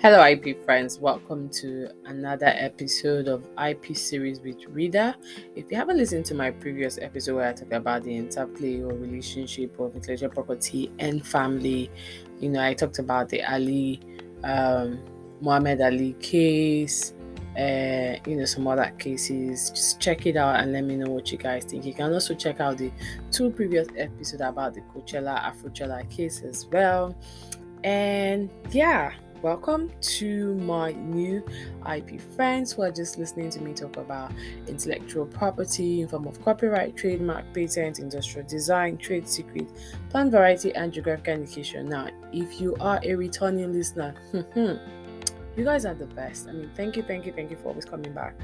Hello, IP friends. Welcome to another episode of IP series with Reader. If you haven't listened to my previous episode where I talked about the interplay or relationship of intellectual property and family, I talked about the Muhammad Ali case, some other cases. Just check it out and let me know what you guys think. You can also check out the two previous episodes about the Coachella Afrochella case as well. And yeah, welcome to my new IP friends who are just listening to me talk about intellectual property in form of copyright, trademark, patent, industrial design, trade secret, plant variety, and geographical indication. Now, if you are a returning listener, you guys are the best. I mean, thank you for always coming back.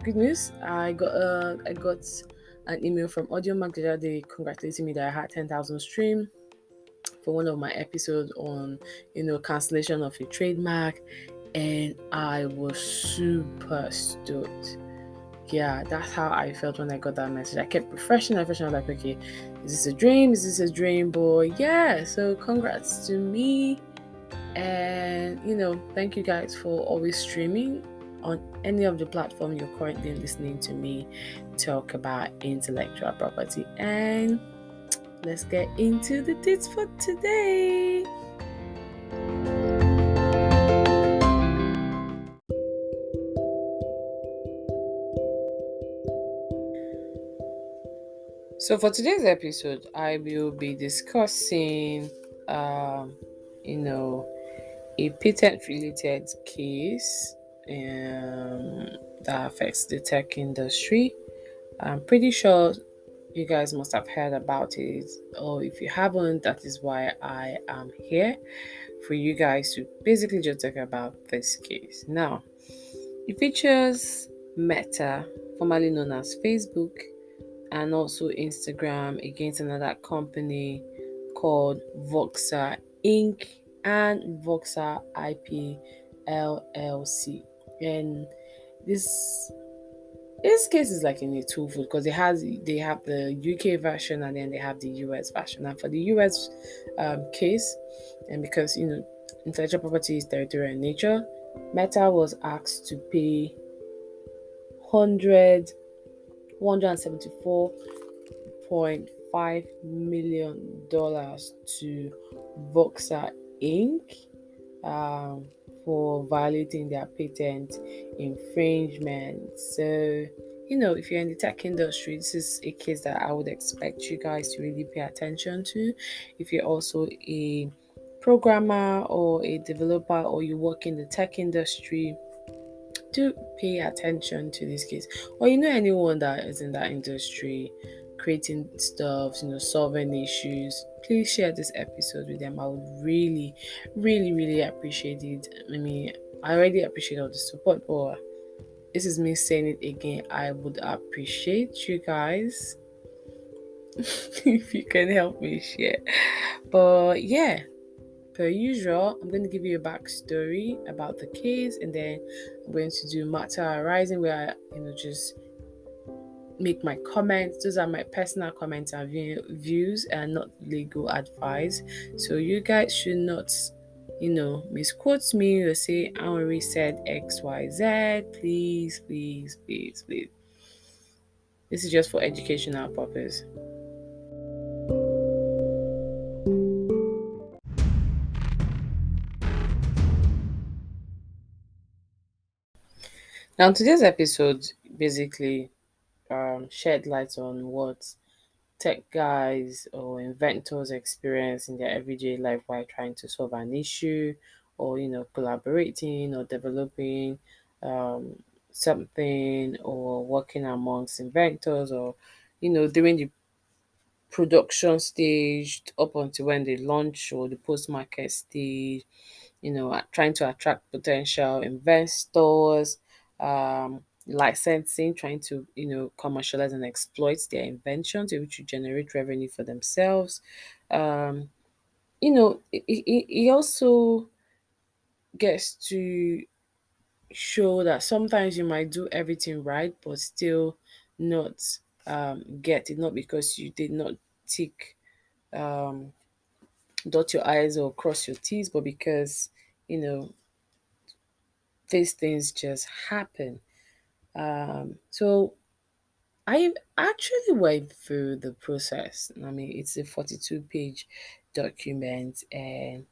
Good news, I got an email from Audio Mac the other day congratulating me that I had 10,000 streams for one of my episodes on cancellation of a trademark, and I was super stoked. Yeah, that's how I felt when I got that message. I kept refreshing. I was like, okay, is this a dream? Is this a dream, boy? Yeah, so congrats to me. And thank you guys for always streaming on any of the platform you're currently listening to me talk about intellectual property. And let's get into the tips for today. So for today's episode, I will be discussing, a patent-related case that affects the tech industry. I'm pretty sure you guys must have heard about it, or if you haven't, that is why I am here for you guys to basically just talk about this case. Now, it features Meta, formerly known as Facebook, and also Instagram against another company called Voxer Inc. and Voxer IP LLC. And this case is like in a twofold because they have the UK version and then they have the US version. And for the US case, and because intellectual property is territorial in nature, Meta was asked to pay 174.5 million dollars to Voxer Inc. For violating their patent infringement. So, if you're in the tech industry, this is a case that I would expect you guys to really pay attention to. If you're also a programmer or a developer or you work in the tech industry, do pay attention to this case. Or anyone that is in that industry creating stuff, solving issues, please share this episode with them. I would really, really, really appreciate it. I mean, I already appreciate all the support, but this is me saying it again. I would appreciate you guys if you can help me share. But yeah, per usual, I'm going to give you a backstory about the case, and then I'm going to do matter arising, where I, just make my comments. Those are my personal comments and views, and not legal advice. So you guys should not, misquote me or say Henri said XYZ. Please, please, please, please. This is just for educational purpose. Now, today's episode basically shed light on what tech guys or inventors experience in their everyday life while trying to solve an issue, or collaborating or developing something, or working amongst inventors, or during the production stage up until when they launch, or the post-market stage, trying to attract potential investors, licensing, trying to, commercialize and exploit their inventions, able to generate revenue for themselves. Um, it also gets to show that sometimes you might do everything right, but still not get it, not because you did not tick um, dot your I's or cross your T's, but because, you know, these things just happen. So I actually went through the process. I mean, it's a 42-page document, and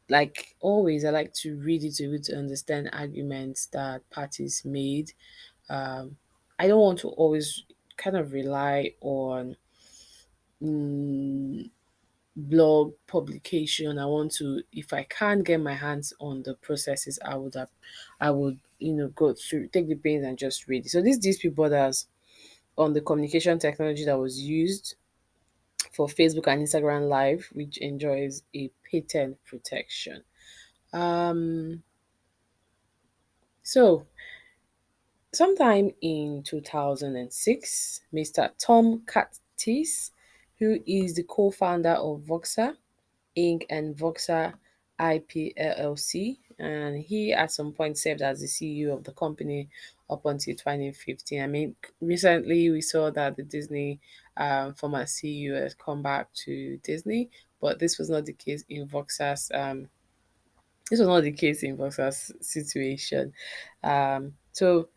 like always, I like to read it to be able to understand arguments that parties made. Um, I don't want to always kind of rely on mm, blog publication. I want to, if I can't get my hands on the processes, I would, go through, take the pains and just read it. So this DSP borders on the communication technology that was used for Facebook and Instagram Live, which enjoys a patent protection. Um, so sometime in 2006, Mr. Tom Curtis, who is the co-founder of Voxer Inc. and Voxer IP LLC, and he at some point served as the CEO of the company up until 2015. I mean, recently we saw that the Disney former CEO has come back to Disney, but this was not the case in Voxer's. This was not the case in Voxer's situation. So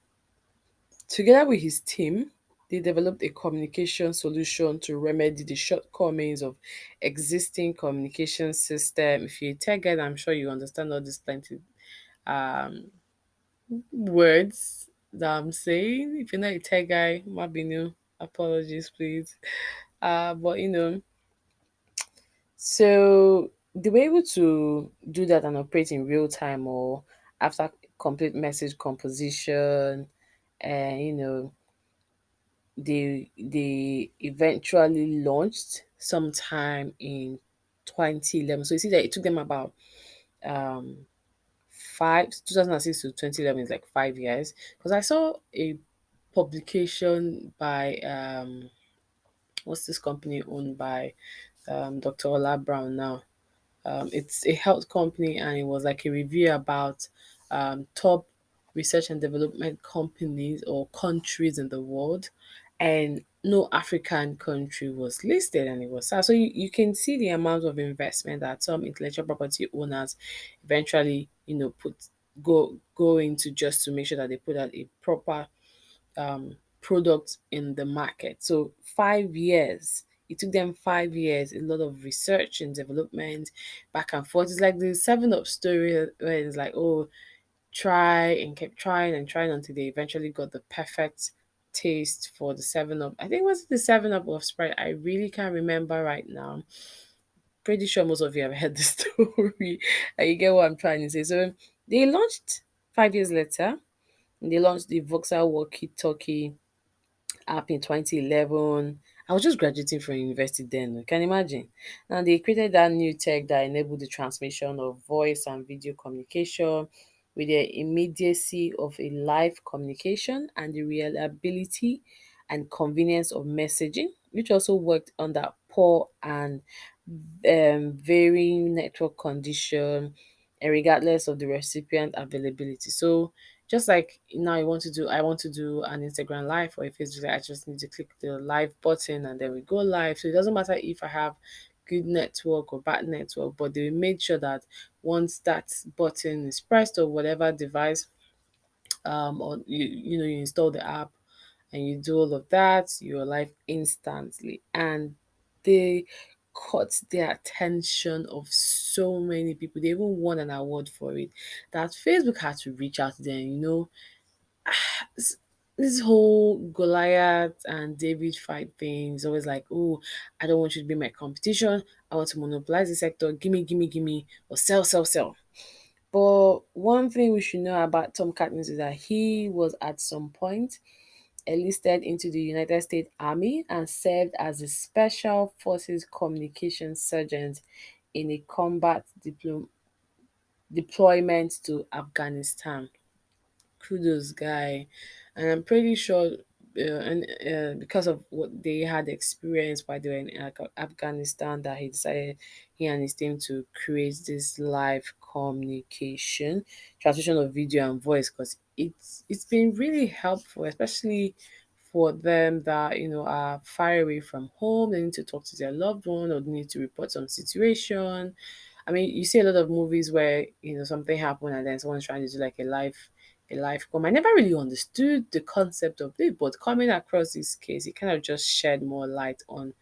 together with his team, they developed a communication solution to remedy the shortcomings of existing communication system. If you're a tech guy, I'm sure you understand all these plenty um, words that I'm saying. If you're not a tech guy, Mabinu, apologies, please. But so they were able to do that and operate in real time or after complete message composition, and they eventually launched sometime in 2011. So you see that it took them about um 2006 to 2011 is like 5 years, because I saw a publication by what's this company owned by Dr. Ola Brown now. It's a health company, and it was like a review about top research and development companies or countries in the world, and no African country was listed, and it was sad. So you can see the amount of investment that some intellectual property owners eventually, go into just to make sure that they put out a proper product in the market. So 5 years. It took them 5 years, a lot of research and development, back and forth. It's like the 7 Up story where it's like, oh, try and kept trying and trying until they eventually got the perfect taste for the 7 Up. I think it was the 7 Up of Sprite. I really can't remember right now. Pretty sure most of you have heard the story. And you get what I'm trying to say. So they launched 5 years later. And they launched the Voxer Walkie Talkie app in 2011. I was just graduating from university then. You can imagine. Now they created that new tech that enabled the transmission of voice and video communication with the immediacy of a live communication and the reliability and convenience of messaging, which also worked under poor and varying network condition, and regardless of the recipient availability. So just like now I want to do an Instagram live or a Facebook live, I just need to click the live button and then we go live. So it doesn't matter if I have good network or bad network, but they made sure that once that button is pressed or whatever device, or you install the app and you do all of that, you're live instantly. And they caught the attention of so many people. They even won an award for it. That Facebook had to reach out to them, this this whole Goliath and David fight thing is always like, oh, I don't want you to be my competition. I want to monopolize the sector. Gimme, gimme, or sell, sell, sell. But one thing we should know about Tom Katniss is that he was at some point enlisted into the United States Army and served as a Special Forces Communications Sergeant in a combat deployment to Afghanistan. Kudos guy, and I'm pretty sure and because of what they had experienced while they were in Afghanistan, that he decided, he and his team, to create this live communication transmission of video and voice, because it's been really helpful, especially for them that are far away from home. They need to talk to their loved one or they need to report some situation. I mean, you see a lot of movies where something happened and then someone's trying to do like a life come. I never really understood the concept of it, but coming across this case, it kind of just shed more light on,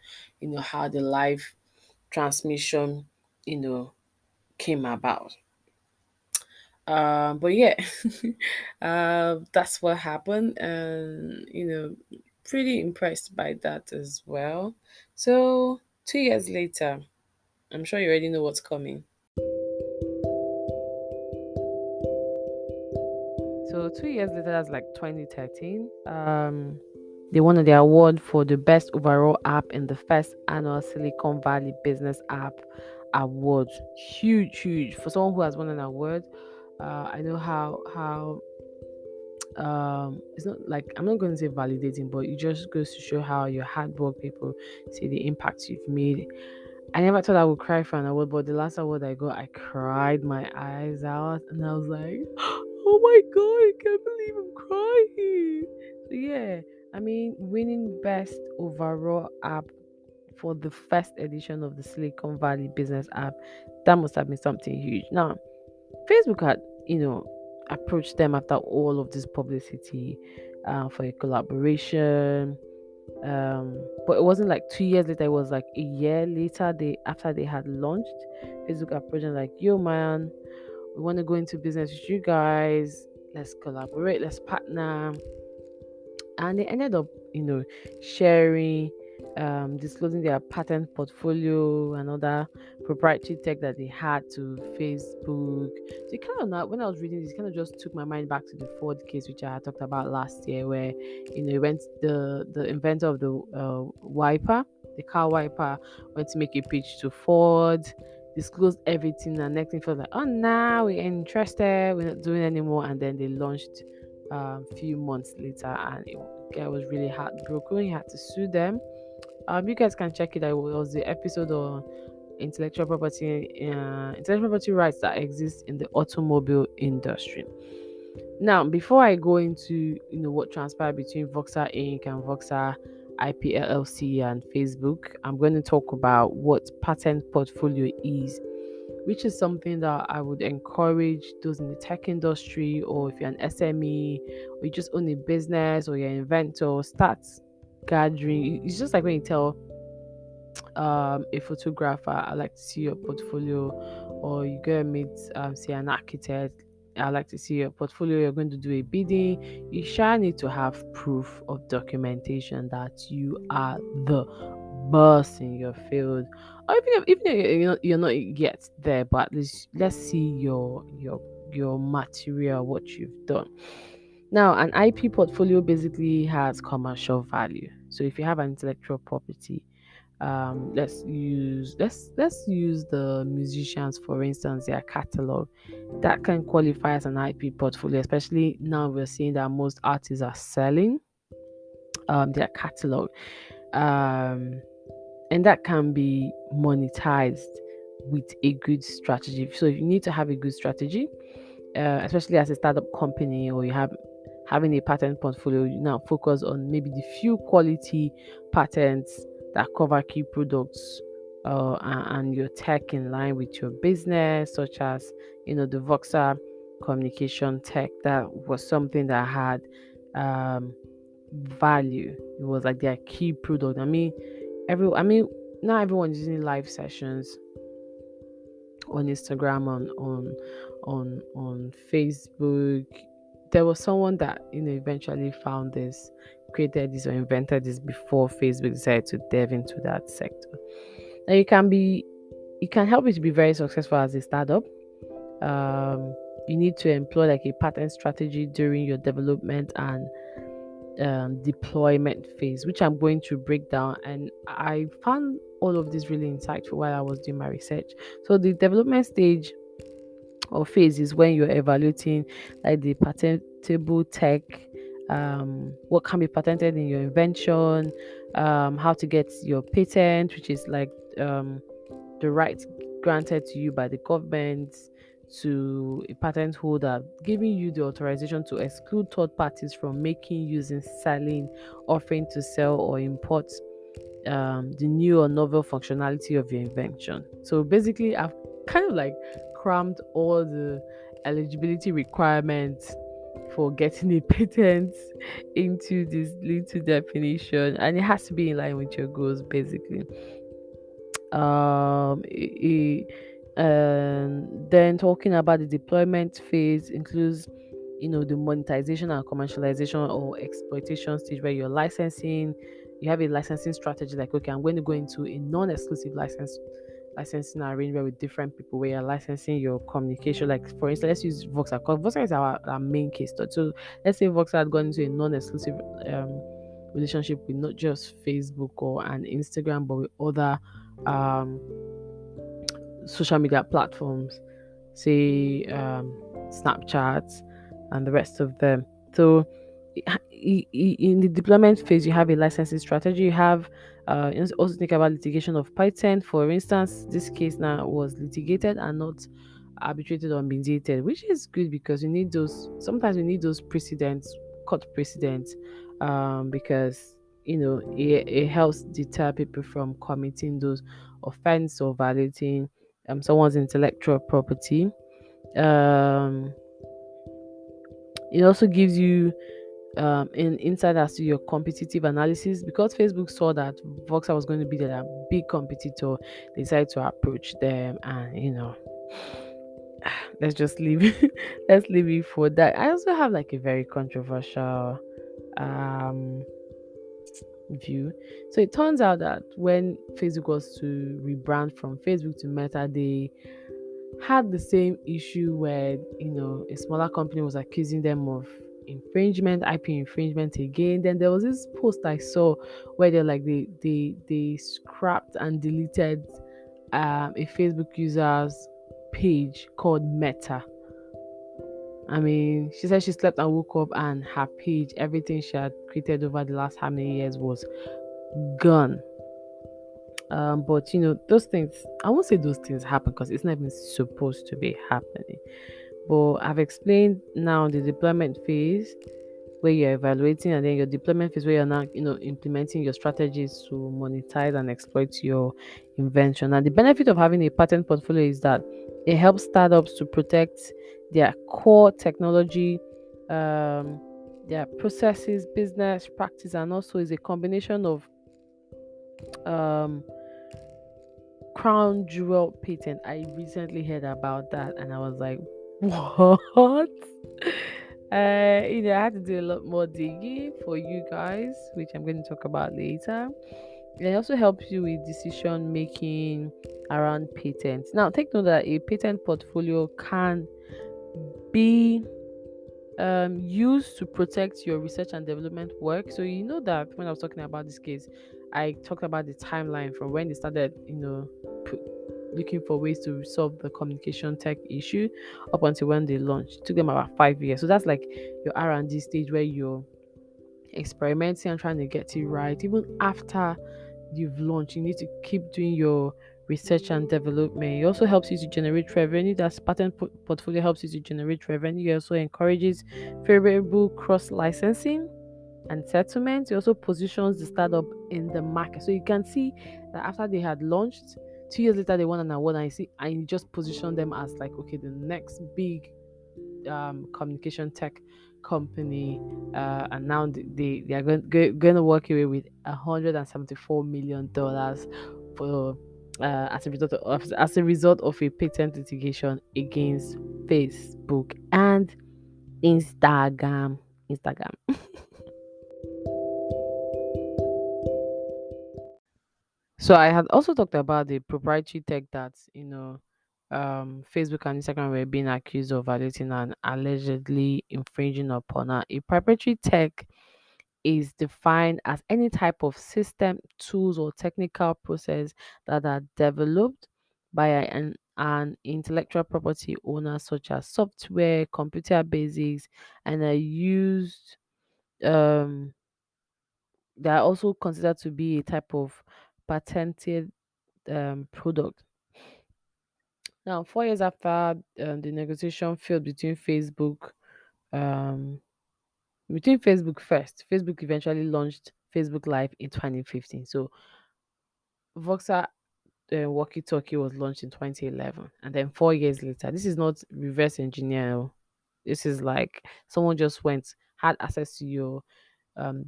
how the live transmission, came about. But yeah, that's what happened, and pretty impressed by that as well. So 2 years later, I'm sure you already know what's coming. So 2 years later, that's like 2013. They won the award for the best overall app in the first annual Silicon Valley Business App Award. Huge, huge for someone who has won an award. I know how it's not like, I'm not going to say validating, but it just goes to show how your hard work, people see the impact you've made. I never thought I would cry for an award, but the last award I got, I cried my eyes out, and I was like, "Oh my god, I can't believe I'm crying!" So yeah, I mean, winning best overall app for the first edition of the Silicon Valley Business App, that must have been something huge. Now, Facebook had, approached them after all of this publicity for a collaboration. But it wasn't like 2 years later, it was like a year later, after they had launched. Facebook approached them like, yo man, we want to go into business with you guys. Let's collaborate, let's partner. And they ended up, sharing, disclosing their patent portfolio and other proprietary tech that they had to Facebook. So it kind of, not, when I was reading this, it kind of just took my mind back to the Ford case, which I had talked about last year, where the inventor of the wiper, the car wiper, went to make a pitch to Ford, disclosed everything, and next thing Ford was like, oh, now we're interested, we're not doing anymore, and then they launched few months later, and the guy was really heartbroken. He had to sue them. You guys can check it out. It was the episode on intellectual property rights that exist in the automobile industry. Now, before I go into what transpired between Voxer Inc. and Voxer IP LLC and Facebook, I'm going to talk about what patent portfolio is, which is something that I would encourage those in the tech industry, or if you're an SME, or you just own a business, or you're an inventor, start gathering. It's just like when you tell a photographer, I like to see your portfolio, or you go and meet say an architect, I like to see your portfolio, you're going to do a bidding. You shall need to have proof of documentation that you are the boss in your field. Or even if you're not yet there, but at least let's see your material, what you've done. Now, an IP portfolio basically has commercial value. So if you have an intellectual property, let's use the musicians, for instance, their catalog. That can qualify as an IP portfolio, especially now we're seeing that most artists are selling their catalog. Um, and that can be monetized with a good strategy. So if you need to have a good strategy, especially as a startup company, or you having a patent portfolio, you now focus on maybe the few quality patents that cover key products and your tech in line with your business, such as the Voxer communication tech. That was something that had value. It was like their key product. Not everyone is using live sessions on Instagram, on Facebook. There was someone that eventually found this, created this, or invented this before Facebook decided to delve into that sector. Now it can help you to be very successful as a startup. You need to employ like a patent strategy during your development and deployment phase, which I'm going to break down. And I found all of this really insightful while I was doing my research. So the development stage or phase is when you're evaluating like the patentable tech, what can be patented in your invention, how to get your patent, which is like the right granted to you by the government to a patent holder, giving you the authorization to exclude third parties from making, using, selling, offering to sell, or import the new or novel functionality of your invention. So basically, kind of like crammed all the eligibility requirements for getting a patent into this little definition, and it has to be in line with your goals basically. And then talking about the deployment phase includes, the monetization and commercialization or exploitation stage, where you're licensing. You have a licensing strategy, like, okay, I'm going to go into a non-exclusive licensing arrangement with different people, where you're licensing your communication. Like, for instance, let's use Voxer, because Voxer is our main case study. So let's say Voxer had gone into a non-exclusive relationship with not just Facebook or an Instagram, but with other um, social media platforms, say Snapchat and the rest of them. So in the deployment phase, you have a licensing strategy. You have you also think about litigation of patent. For instance, this case now was litigated and not arbitrated or mediated, which is good because you need those. Sometimes you need those precedents, court precedents, because it helps deter people from committing those offense or violating someone's intellectual property. Um, it also gives you an insight as to your competitive analysis, because Facebook saw that Voxer was going to be their big competitor. They decided to approach them, and let's just leave let's leave it for that. I also have like a very controversial um view. So it turns out that when Facebook was to rebrand from Facebook to Meta, they had the same issue where a smaller company was accusing them of infringement, IP infringement again. Then there was this post I saw where they're like they scrapped and deleted a Facebook user's page called Meta. I mean, she said she slept and woke up and her page, everything she had created over the last how many years, was gone. But those things, I won't say those things happen because it's not even supposed to be happening. But I've explained now the deployment phase where you're evaluating, and then your deployment phase where you're now, implementing your strategies to monetize and exploit your invention. And the benefit of having a patent portfolio is that it helps startups to protect their core technology, um, their processes, business practice, and also is a combination of um, crown jewel patent. I recently heard about that and I was like, what? I had to do a lot more digging for you guys, which I'm going to talk about later. It also helps you with decision making around patents. Now, take note that a patent portfolio can be used to protect your research and development work. So you know that when I was talking about this case, I talked about the timeline from when they started, looking for ways to resolve the communication tech issue up until when they launched. It took them about 5 years. So that's like your R&D stage where you're experimenting and trying to get it right. Even after you've launched, you need to keep doing your research and development. It also helps you to generate revenue. That patent portfolio helps you to generate revenue. It also encourages favorable cross licensing and settlement. It also positions the startup in the market. So you can see that after they had launched, 2 years later they won an award, and you just position them as like, okay, the next big communication tech company, and now they are going to walk away with $174 million for as a result of a patent litigation against Facebook and Instagram. So I had also talked about the proprietary tech that Facebook and Instagram were being accused of violating and allegedly infringing upon. A proprietary tech is defined as any type of system, tools, or technical process that are developed by an intellectual property owner, such as software, computer basics, and are used. Um, they are also considered to be a type of patented product. Now, 4 years after the negotiation failed um, between Facebook first, Facebook eventually launched Facebook Live in 2015. So Voxer walkie-talkie was launched in 2011, and then 4 years later, this is not reverse engineer. Oh. This is like someone just went had access to your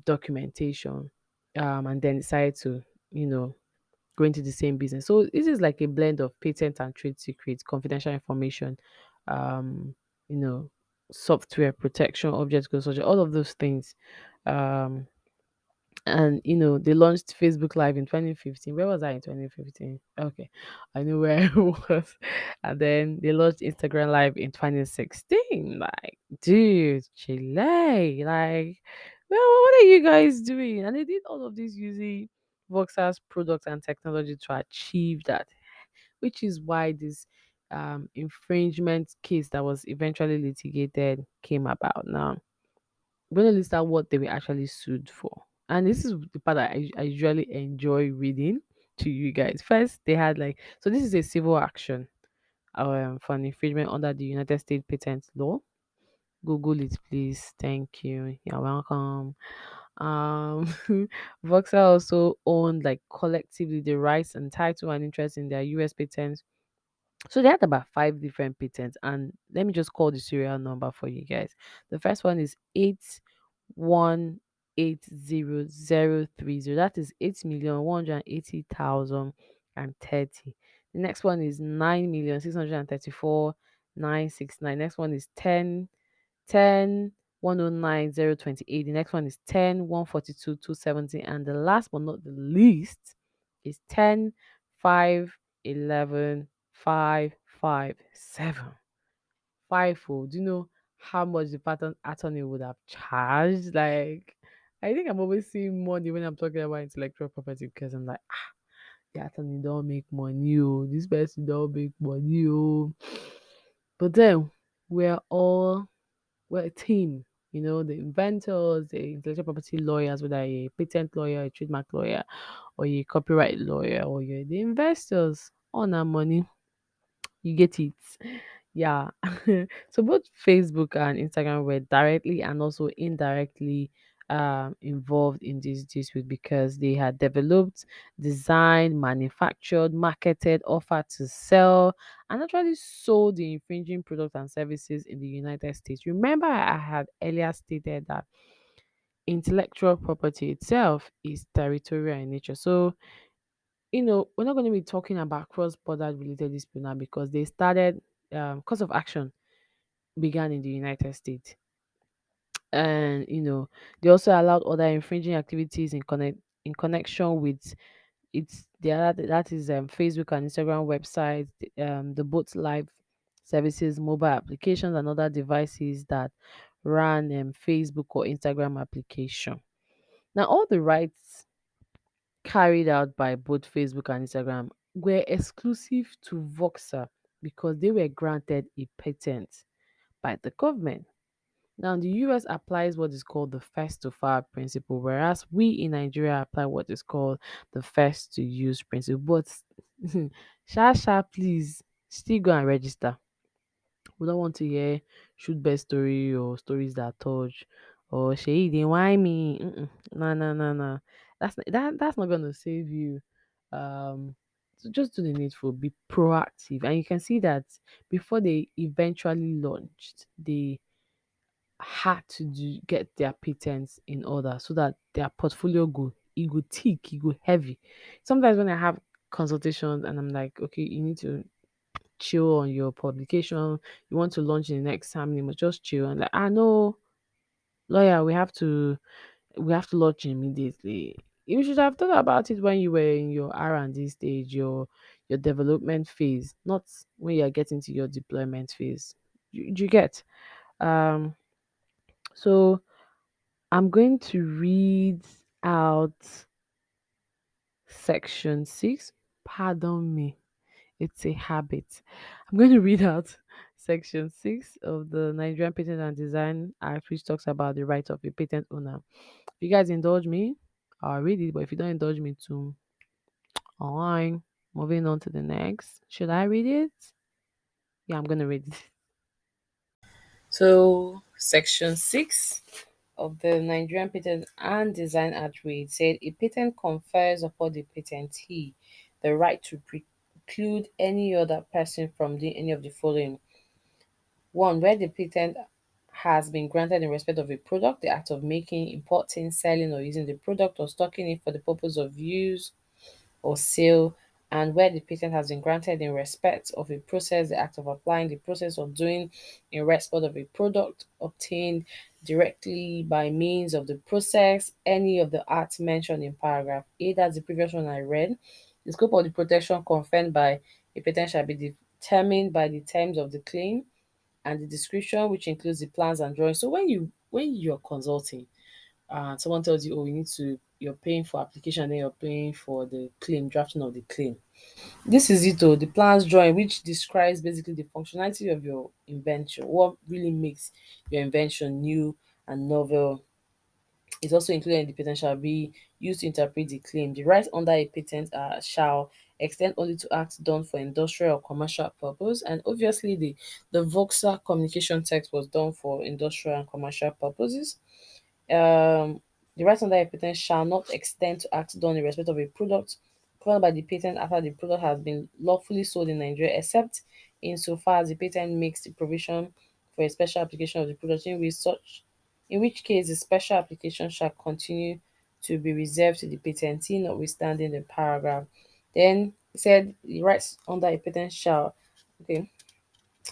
documentation, and then decided to you know go into the same business. So this is like a blend of patent and trade secrets, confidential information, um, you know, software protection, object code, all of those things. Um, and they launched Facebook Live in 2015. Where was I in 2015? Okay, I know where I was. And then they launched Instagram Live in 2016. Like, dude, Chile, like, well, what are you guys doing? And they did all of this using Voxer's products and technology to achieve that, which is why this infringement case that was eventually litigated came about. Now I'm going to list out what they were actually sued for. And this is the part that I usually enjoy reading to you guys. First, they had like, so this is a civil action for an infringement under the United States patent law. Google it, please. Thank you. You're welcome. Um, Voxer also owned like collectively the rights and title and interest in their US patents. So they had about five different patents, and let me just call the serial number for you guys. The first one is 8180,030. That is 8,180,030. The next one is 9,634,969. Next one is 10,109,028. The next one is 10,142,270. And the last but not the least is 10,511,557. Fivefold. Do you know how much the patent attorney would have charged? Like, I think I'm always seeing money when I'm talking about intellectual property because I'm like, the attorney don't make money. Oh, this person don't make money. Oh. But then we're a team. The inventors, the intellectual property lawyers, whether a patent lawyer, a trademark lawyer, or a copyright lawyer, or you're the investors on our money. You get it. Yeah. So both Facebook and Instagram were directly and also indirectly involved in this dispute because they had developed, designed, manufactured, marketed, offered to sell, and actually sold the infringing products and services in the United States. Remember, I had earlier stated that intellectual property itself is territorial in nature. So we're not going to be talking about cross-border related dispute now because they started, cause of action began in the United States, and they also allowed other infringing activities in connection with the other that is Facebook and Instagram websites, the both live services, mobile applications, and other devices that ran Facebook or Instagram application. Now, all the rights carried out by both Facebook and Instagram were exclusive to Voxer because they were granted a patent by the government. Now, the US applies what is called the first to file principle, whereas we in Nigeria apply what is called the first to use principle. But, please still go and register. We don't want to hear shoot best story or stories that touch or shade why me. No, no, no, no. That's not gonna save you. So just do the needful, be proactive, and you can see that before they eventually launched, they had to get their patents in order so that their portfolio go thick, it go heavy. Sometimes when I have consultations and I'm like, okay, you need to chill on your publication. You want to launch in the next time, you must just chill. And like, no, lawyer, we have to launch immediately. You should have thought about it when you were in your R&D stage, your development phase, not when you're getting to your deployment phase. You get? Um, so I'm going to read out section 6. Pardon me. It's a habit. I'm going to read out section 6 of the Nigerian Patent and Design Act, which talks about the right of a patent owner. If you guys indulge me, I'll read it, but if you don't indulge me too, alright. Moving on to the next. Should I read it? Yeah, I'm going to read it. So, Section 6 of the Nigerian Patent and Design Act said a patent confers upon the patentee the right to preclude any other person from doing any of the following. One, where the patent has been granted in respect of a product, the act of making, importing, selling, or using the product or stocking it for the purpose of use or sale, and where the patent has been granted in respect of a process, the act of applying, the process of doing in respect of a product obtained directly by means of the process, any of the acts mentioned in paragraph A, that's the previous one I read. The scope of the protection conferred by a patent shall be determined by the terms of the claim and the description, which includes the plans and drawings. So when you're consulting, someone tells you, oh, you're paying for application, then you're paying for the claim, drafting of the claim. This is it, oh, the plans drawing, which describes basically the functionality of your invention, what really makes your invention new and novel. Is also included in the patent shall be used to interpret the claim. The rights under a patent shall extend only to acts done for industrial or commercial purpose. And obviously, the Voxer communication text was done for industrial and commercial purposes. um, the rights under a patent shall not extend to acts done in respect of a product covered by the patent after the product has been lawfully sold in Nigeria, except insofar as the patent makes the provision for a special application of the product in which case the special application shall continue to be reserved to the patentee, notwithstanding the paragraph. Then it said the rights under a patent shall, okay,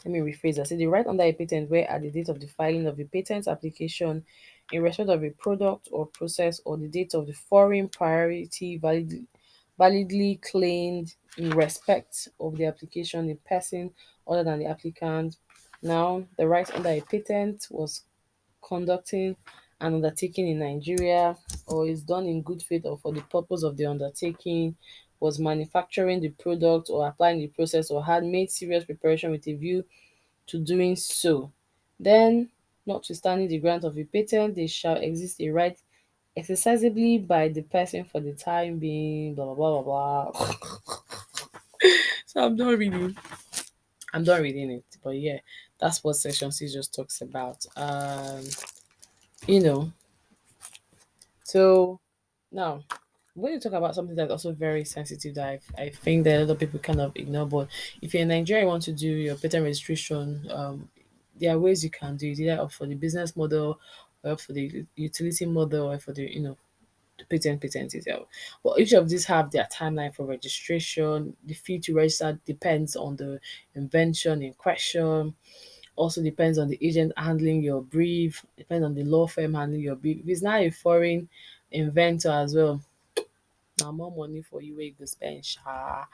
let me rephrase that. Say the right under a patent where at the date of the filing of the patent application in respect of a product or process or the date of the foreign priority validly claimed in respect of the application a person other than the applicant. Now, the right under a patent was conducting an undertaking in Nigeria or is done in good faith or for the purpose of the undertaking, was manufacturing the product or applying the process or had made serious preparation with a view to doing so. Then, notwithstanding the grant of a patent, there shall exist a right exercisably by the person for the time being, blah blah blah blah blah. So I'm done reading it. But yeah, that's what section C just talks about. You know, so now when you talk about something that's also very sensitive that I think that a lot of people kind of ignore, but if you're in Nigeria, you want to do your patent registration, there are ways you can do it, either opt for the business model or for the utility model or for the the patent itself. But each of these have their timeline for registration. The fee to register depends on the invention in question. Also depends on the agent handling your brief, depends on the law firm handling your brief. If it's not a foreign inventor as well, now more money for you where you go spend sha.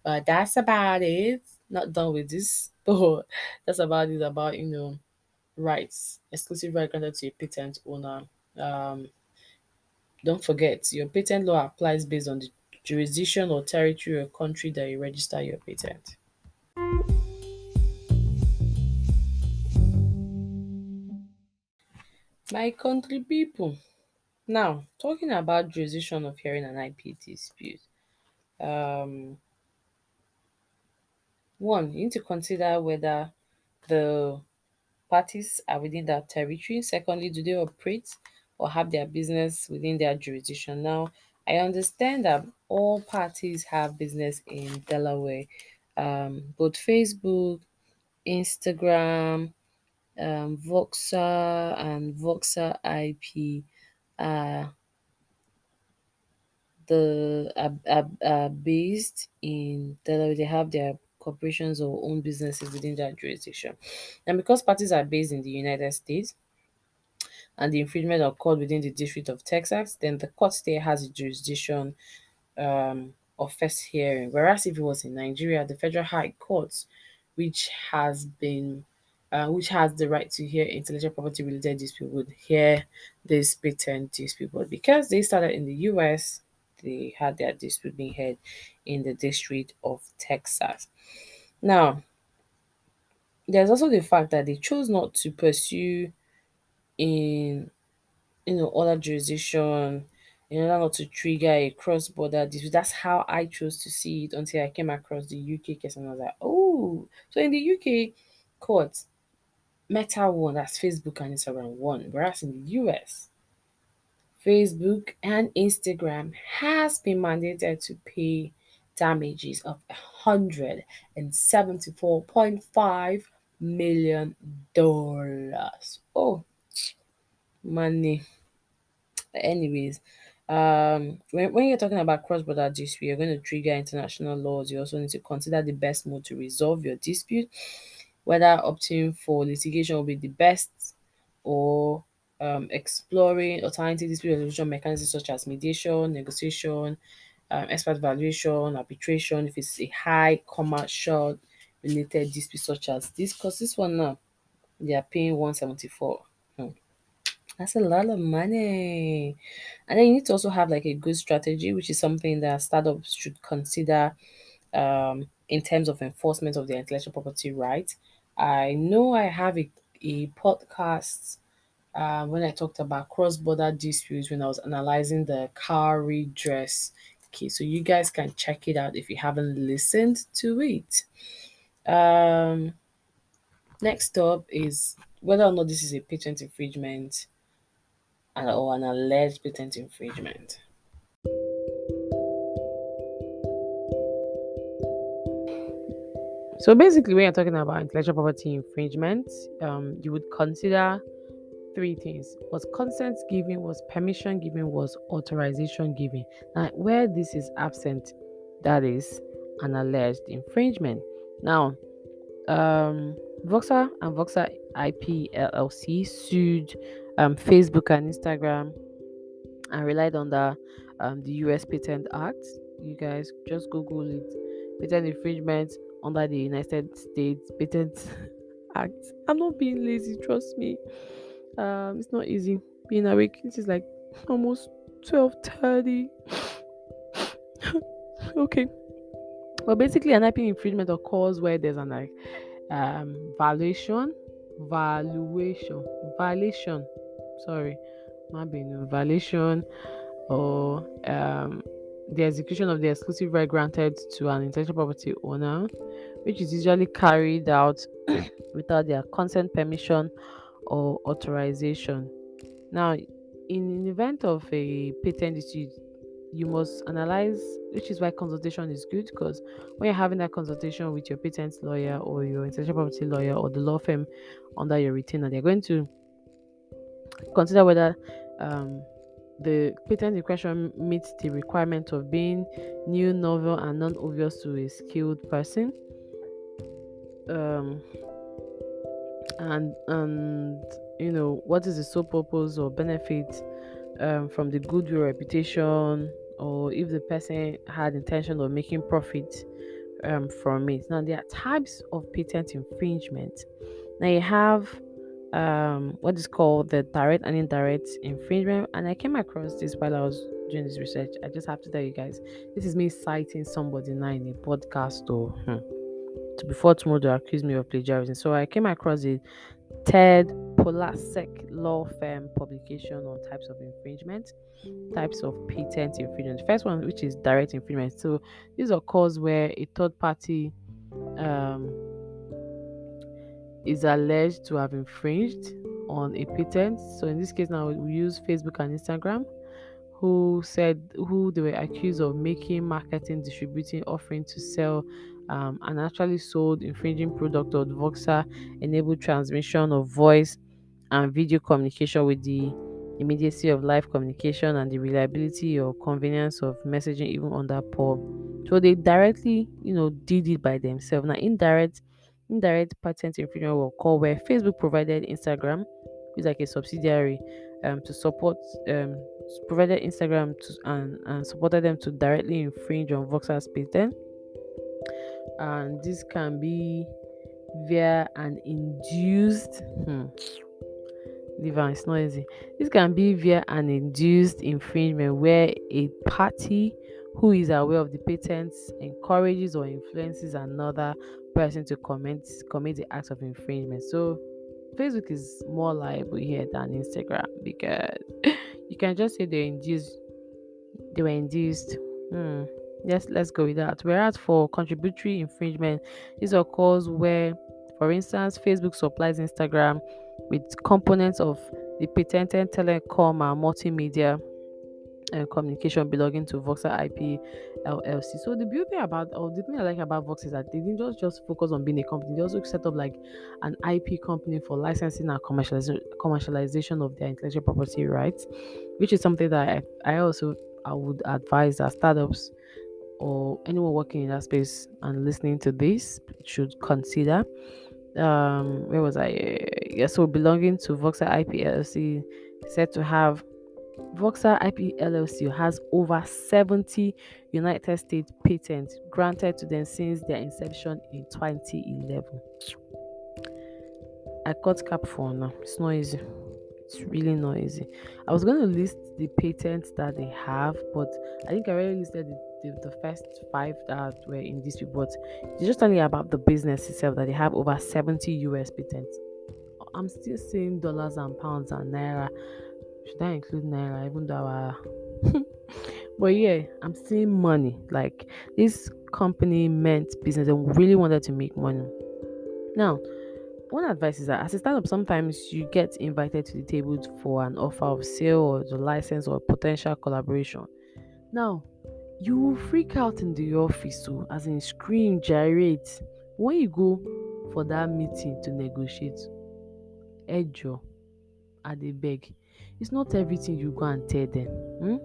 But that's about it. Not done with this. But that's about it about rights. Exclusive right granted to a patent owner. Um don't forget your patent law applies based on the jurisdiction or territory or country that you register your patent. My country people. Now talking about jurisdiction of hearing an IP dispute. Um One, you need to consider whether the parties are within that territory. Secondly, do they operate or have their business within their jurisdiction? Now, I understand that all parties have business in Delaware. Both Facebook, Instagram, Voxer, and Voxer IP are are based in Delaware. They have their corporations or own businesses within that jurisdiction. And because parties are based in the United States, and the infringement occurred within the District of Texas, then the court there has a jurisdiction of first hearing. Whereas if it was in Nigeria, the Federal High Court, which has been which has the right to hear intellectual property related dispute, would hear this patent dispute. But because they started in the US, they had their dispute being heard in the District of Texas. Now, there's also the fact that they chose not to pursue in other jurisdiction in order not to trigger a cross-border dispute. That's how I chose to see it until I came across the UK case and I was like, oh, so in the UK court, Meta won, that's Facebook and Instagram won, whereas in the US, Facebook and Instagram has been mandated to pay damages of $174.5 million. Oh, money. Anyways, when you're talking about cross-border dispute, you're going to trigger international laws. You also need to consider the best mode to resolve your dispute, whether opting for litigation will be the best, or exploring alternative dispute resolution mechanisms such as mediation, negotiation, expert valuation, arbitration. If it's a high commercial related dispute such as this, because this one now they are paying 174. That's a lot of money. And then you need to also have like a good strategy, which is something that startups should consider in terms of enforcement of their intellectual property rights. I know I have a podcast when I talked about cross-border disputes when I was analyzing the car redress case. So you guys can check it out if you haven't listened to it. Um, Next up is whether or not this is a patent infringement or an alleged patent infringement. So basically, when you're talking about intellectual property infringement, you would consider three things: was consent given, was permission given, was authorization given. Now, where this is absent, that is an alleged infringement. Now, Voxer and Voxer IP LLC sued Facebook and Instagram and relied on the US Patent Act. You guys just Google it. Patent infringement under the United States Patent Act. I'm not being lazy, trust me. It's not easy being awake. It is like almost 12:30. Okay. Well, basically, an IP infringement occurs where there's an violation. Sorry, my being violation or the execution of the exclusive right granted to an intellectual property owner, which is usually carried out without their consent, permission, or authorization. Now, in the event of a patent dispute, you must analyze, which is why consultation is good, because when you're having that consultation with your patent lawyer or your intellectual property lawyer or the law firm under your retainer, they're going to consider whether the patent in question meets the requirement of being new, novel, and non-obvious to a skilled person. And what is the sole purpose or benefit from the goodwill reputation, or if the person had intention of making profit from it. Now, there are types of patent infringement. Now you have what is called the direct and indirect infringement, and I came across this while I was doing this research. I just have to tell you guys, this is me citing somebody now in a podcast, or before tomorrow they accuse me of plagiarism. So I came across the Ted Polasek law firm publication on types of infringement, types of patent infringement. The first one, which is direct infringement. So this occurs where a third party is alleged to have infringed on a patent. So in this case now we use Facebook and Instagram, who they were accused of making, marketing, distributing, offering to sell and actually sold infringing product of Voxer enabled transmission of voice and video communication with the immediacy of live communication and the reliability or convenience of messaging even under poor. So they directly, did it by themselves. Now, indirect patent infringement will occur where Facebook provided Instagram, which is like a subsidiary, to support provided Instagram to and supported them to directly infringe on Voxer's patent. And this can be via an induced it's not easy. This can be via an induced infringement where a party who is aware of the patents encourages or influences another person to commit the act of infringement. So Facebook is more liable here than Instagram, because you can just say they were induced. Yes, let's go with that. Whereas for contributory infringement, this occurs where, for instance, Facebook supplies Instagram with components of the patented telecom and multimedia communication belonging to Voxer IP LLC. So the beauty about, or the thing I like about Vox is that they didn't just focus on being a company. They also set up like an IP company for licensing and commercialization of their intellectual property rights, which is something that I would advise that startups or anyone working in that space and listening to this should consider. Where was I? Yeah, so belonging to Voxer IP LLC, said to have Voxer IP LLC has over 70 United States patents granted to them since their inception in 2011. I cut cap for now. It's not easy. It's really not easy. I was going to list the patents that they have, but I think I already listed the first five that were in this people. But it's just only about the business itself that they have over 70 US patents. I'm still seeing dollars and pounds and naira. Should I include naira? Even though our but yeah, I'm seeing money. Like this company meant business and really wanted to make money. Now, one advice is that as a startup, sometimes you get invited to the table for an offer of sale or the license or potential collaboration. Now, you will freak out in the office, so as in scream, gyrate. When you go for that meeting to negotiate, ejo, I dey beg. It's not everything you go and tell them.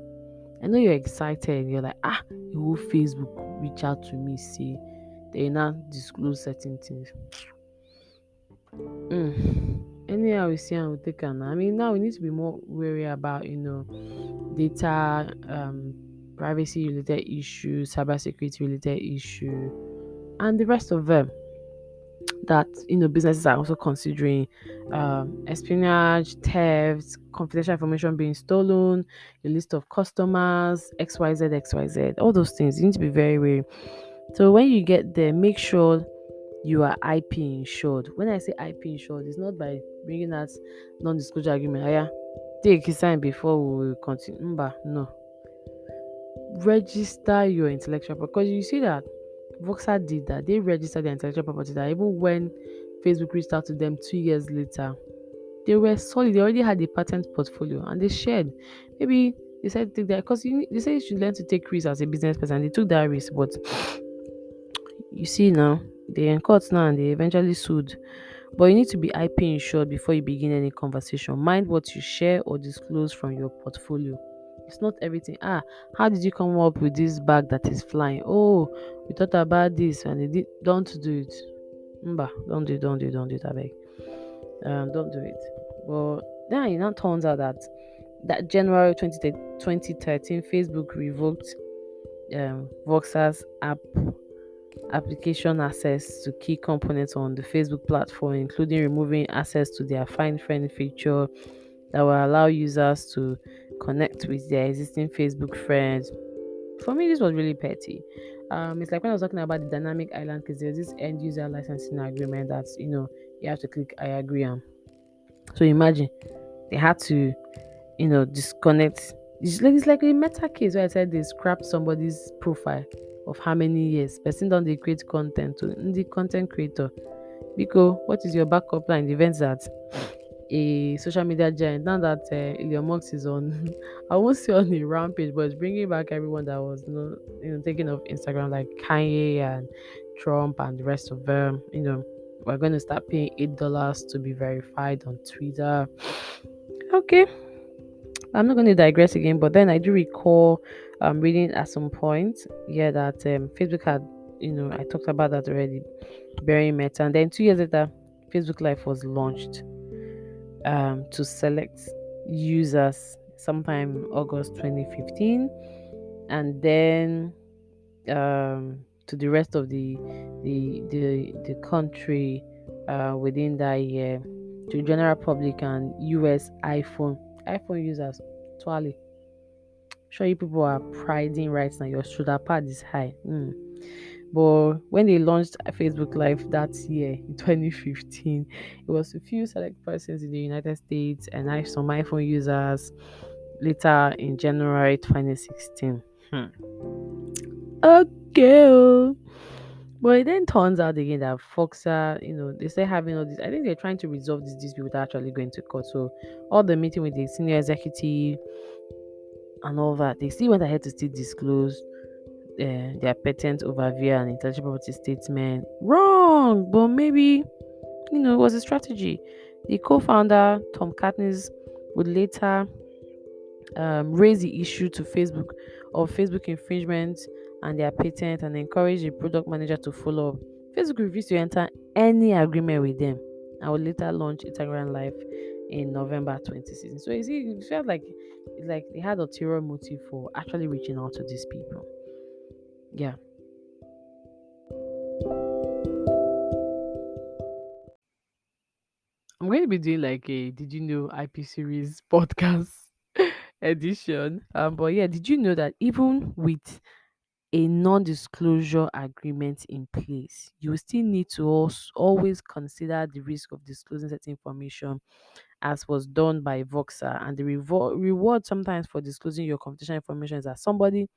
I know you're excited. You're like, the whole Facebook reach out to me, say they now disclose certain things. Anyhow, we see and we take on. I mean, now we need to be more wary about, data, privacy related issues, cybersecurity related issue, and the rest of them that businesses are also considering espionage, theft, confidential information being stolen, a list of customers, XYZ, all those things. You need to be very wary. So when you get there, make sure you are IP insured. When I say IP insured, it's not by bringing out non-disclosure agreement. Yeah, take a sign before we continue. No. Register your intellectual property, because you see that Voxer did that. They registered their intellectual property that even when Facebook reached out to them 2 years later, they were solid. They already had a patent portfolio and they shared. Maybe they said take that because they say you should learn to take risks as a business person. They took that risk, but you see now they in court now and they eventually sued. But you need to be IP insured before you begin any conversation. Mind what you share or disclose from your portfolio. It's not everything. How did you come up with this bag that is flying? Oh, we thought about this and they did. Don't do it. Don't do it, I beg. Don't do it. But then it now turns out that January 2013, Facebook revoked Voxer's application access to key components on the Facebook platform, including removing access to their Find Friend feature that will allow users to connect with their existing Facebook friends. For me, this was really petty. It's like when I was talking about the dynamic island because there's this end user licensing agreement that you have to click I agree on. So imagine they had to disconnect. It's like a meta case where I said they scrapped somebody's profile of how many years person don't they create content to the content creator. Because what is your backup plan in the event that a social media giant now that Elon Musk is on I won't say on a rampage, but it's bringing back everyone that was taking off Instagram like Kanye and Trump and the rest of them. We're going to start paying $8 to be verified on Twitter. Okay, I'm not going to digress again, but then I do recall reading at some point, that Facebook had, I talked about that already, burying Meta, and then 2 years later, Facebook Live was launched to select users sometime August 2015, and then to the rest of the country within that year, to general public and US iPhone users. Twally. Sure, you people are priding right now. Your shoulder pad is high. But when they launched Facebook Live that year in 2015, it was a few select persons in the United States and some iPhone users later in January 2016. Okay. But it then turns out again that Foxer, they still having all this. I think they're trying to resolve this dispute without actually going to court. So all the meeting with the senior executive, and all that. They still went ahead to still disclose their patent overview and intellectual property statement. Wrong, but maybe it was a strategy. The co-founder Tom Katniss would later raise the issue to Facebook of Facebook infringement and their patent and encourage the product manager to follow up. Facebook refused to enter any agreement with them and would later launch Instagram Live in November 2016. So you see, it felt like they had a ulterior motive for actually reaching out to these people. Yeah. I'm going to be doing like a Did You Know IP series podcast edition. But yeah, did you know that even with a non-disclosure agreement in place, you still need to also always consider the risk of disclosing certain information, as was done by Voxer. And the reward sometimes for disclosing your confidential information is that somebody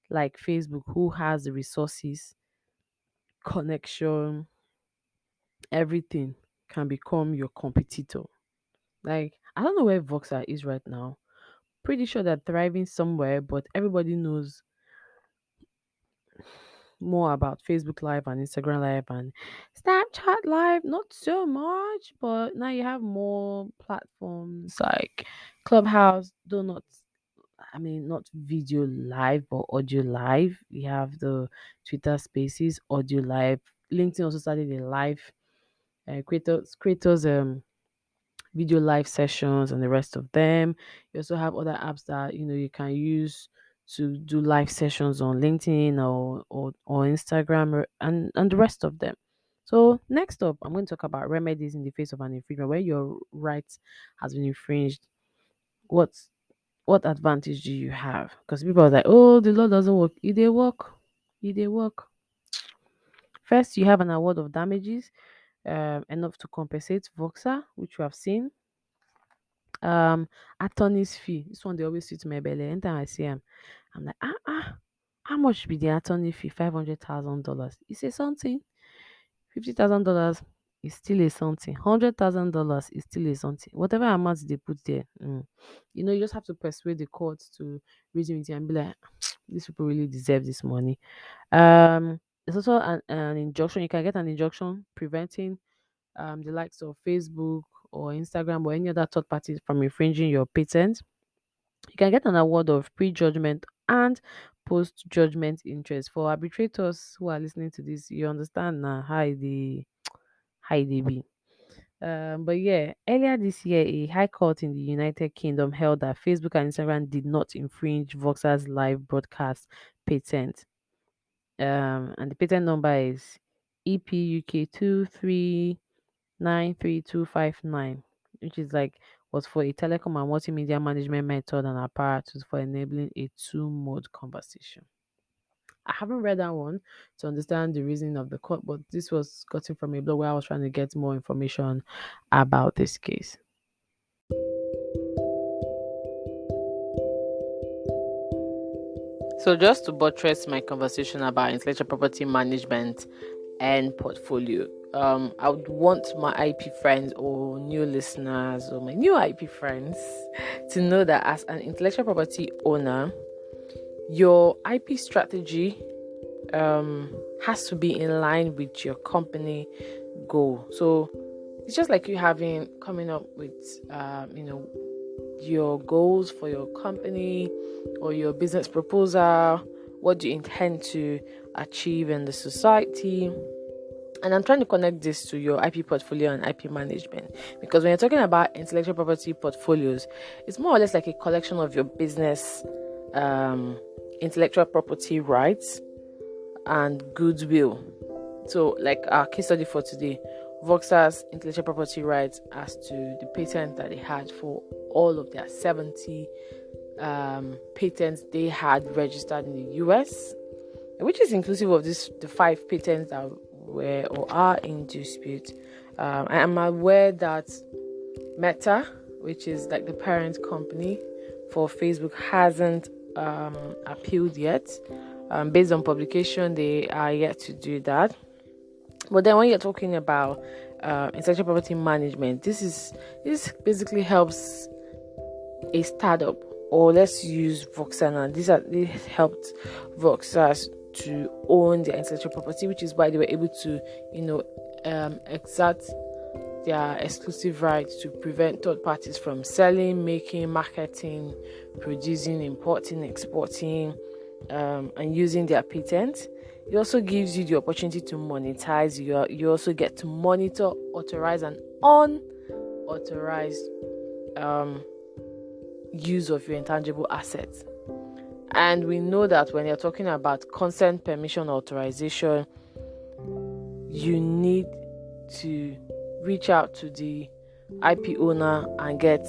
like Facebook, who has the resources, connection, everything, can become your competitor. Like, I don't know where Voxer is right now. Pretty sure they're thriving somewhere, but everybody knows more about Facebook Live and Instagram Live and Snapchat Live. Not so much, but now you have more platforms like Clubhouse, though not, I mean, not video live, but audio live. You have the Twitter Spaces, audio live. LinkedIn also started a live creators video live sessions and the rest of them. You also have other apps that you can use to do live sessions on LinkedIn or Instagram and the rest of them. So next up, I'm going to talk about remedies in the face of an infringement. Where your rights has been infringed, what what advantage do you have? Because people are like, oh, the law doesn't work. It they work. It they work. First, you have an award of damages, enough to compensate Voxer, which we have seen. um Attorney's fee, this one they always sweet my belly anytime I see him. I'm like, how much be the attorney fee? $500,000 is a something. $50,000 is still a something. $100,000 is still a something. Whatever amount they put there, you just have to persuade the court to reason with you and be like, these people really deserve this money. There's also an injunction. You can get an injunction preventing the likes of Facebook or Instagram or any other third party from infringing your patent. You can get an award of pre-judgment and post-judgment interest. For arbitrators who are listening to this, you understand now how they be. But yeah, earlier this year, a high court in the United Kingdom held that Facebook and Instagram did not infringe Voxer's live broadcast patent. And the patent number is EPUK 23933259, which is like was for a telecom and multimedia management method and apparatus for enabling a two-mode conversation. I haven't read that one to understand the reasoning of the court, but this was gotten from a blog where I was trying to get more information about this case. So, just to buttress my conversation about intellectual property management and portfolio, I would want my IP friends or new listeners or my new IP friends to know that as an intellectual property owner, your IP strategy has to be in line with your company goal. So it's just like you coming up with your goals for your company or your business proposal. What do you intend to achieve in the society? And I'm trying to connect this to your IP portfolio and IP management, because when you're talking about intellectual property portfolios, it's more or less like a collection of your business intellectual property rights and goodwill. So, like our case study for today, Voxer's intellectual property rights as to the patent that they had for all of their 70 patents they had registered in the US, which is inclusive of the 5 patents that were or are in dispute. I am aware that Meta, which is like the parent company for Facebook, hasn't appealed yet. Based on publication, they are yet to do that. But then when you're talking about intellectual property management, this basically helps a startup or let's use Voxer now. They helped Voxers to own their intellectual property, which is why they were able to, exert their exclusive rights to prevent third parties from selling, making, marketing, producing, importing, exporting, and using their patents. It also gives you the opportunity to monetize. You also get to monitor, authorize, and unauthorized use of your intangible assets. And we know that when you're talking about consent, permission, authorization, you need to reach out to the IP owner and get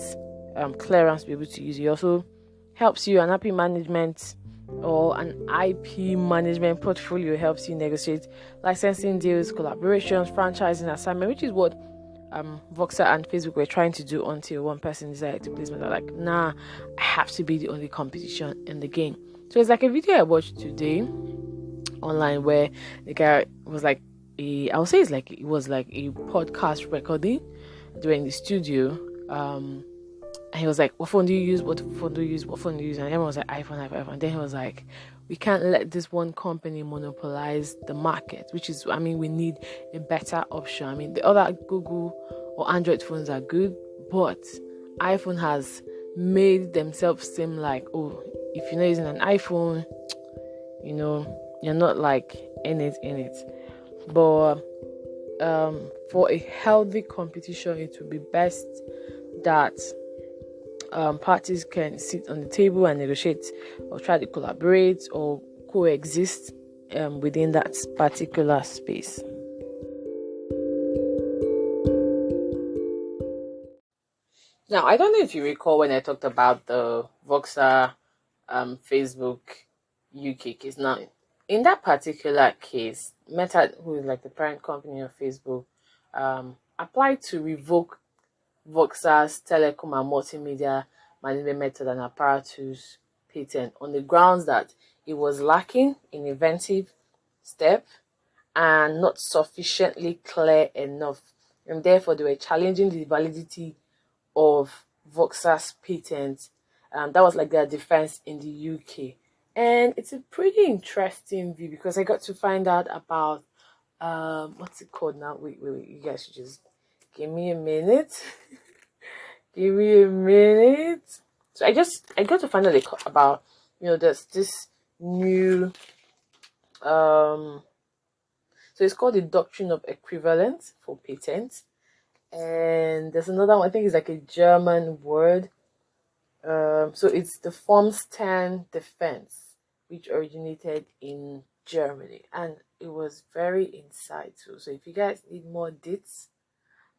clearance to be able to use it. It also helps you, an IP management or an IP management portfolio helps you negotiate licensing deals, collaborations, franchising, assignment, which is what Voxer and Facebook were trying to do until one person decided to place me. They're like, nah, I have to be the only competition in the game. So it's like a video I watched today online where the guy was like it was like a podcast recording during the studio. And he was like, what phone do you use? What phone do you use? What phone do you use? And everyone was like, iPhone, iPhone, iPhone. And then he was like, we can't let this one company monopolize the market, which is, we need a better option. The other Google or Android phones are good, but iPhone has made themselves seem like, oh, if you're not using an iPhone, you're not like in it. But for a healthy competition, it would be best that parties can sit on the table and negotiate or try to collaborate or coexist within that particular space. Now, I don't know if you recall when I talked about the Voxer Facebook UK case. Now, in that particular case, Meta, who is like the parent company of Facebook, applied to revoke Voxer's telecom and multimedia management method and apparatus patent on the grounds that it was lacking in inventive step and not sufficiently clear enough, and therefore they were challenging the validity of Voxer's patent. That was like their defense in the UK, and it's a pretty interesting view because I got to find out about what's it called now? Wait, you guys should just give me a minute. Give me a minute. So I got to find out about there's this new so it's called the doctrine of equivalence for patents, and there's another one. I think it's like a German word. So it's the Formstand defense, which originated in Germany, and it was very insightful. So if you guys need more deets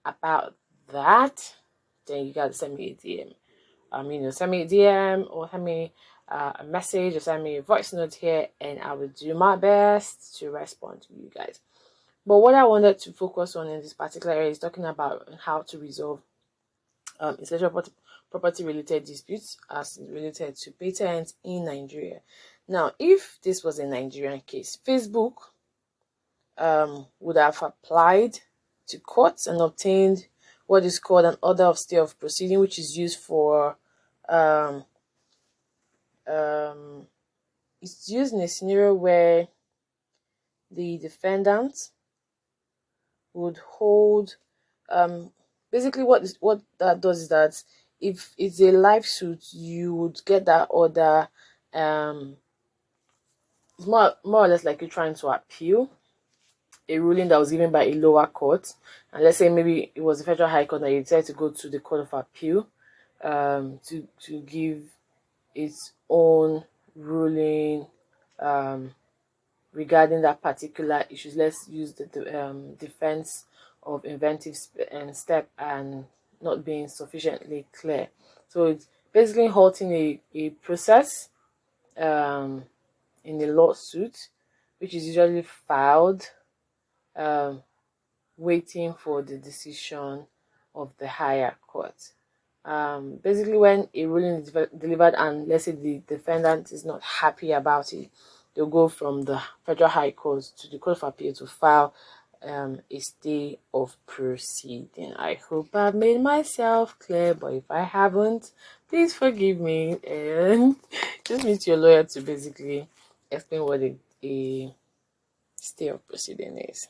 about that, then you gotta send me a DM. Send me a DM or send me a message or send me a voice note here, and I will do my best to respond to you guys. But what I wanted to focus on in this particular area is talking about how to resolve intellectual property related disputes as related to patents in Nigeria. Now, if this was a Nigerian case, Facebook would have applied to courts and obtained what is called an order of stay of proceeding, which is used for it's used in a scenario where the defendant would hold basically what that does is that if it's a live suit, you would get that order. It's more or less like you're trying to appeal a ruling that was given by a lower court, and let's say maybe it was the Federal High Court that you decided to go to the Court of Appeal to give its own ruling regarding that particular issue. Let's use the defense of inventive step and not being sufficiently clear. So it's basically halting a process in a lawsuit, which is usually filed waiting for the decision of the higher court. Basically, when a ruling is delivered and let's say the defendant is not happy about it, they'll go from the Federal High Court to the Court of Appeal to file a stay of proceeding. I hope I've made myself clear, but if I haven't, Please forgive me and just meet your lawyer to basically explain what a stay of proceeding is.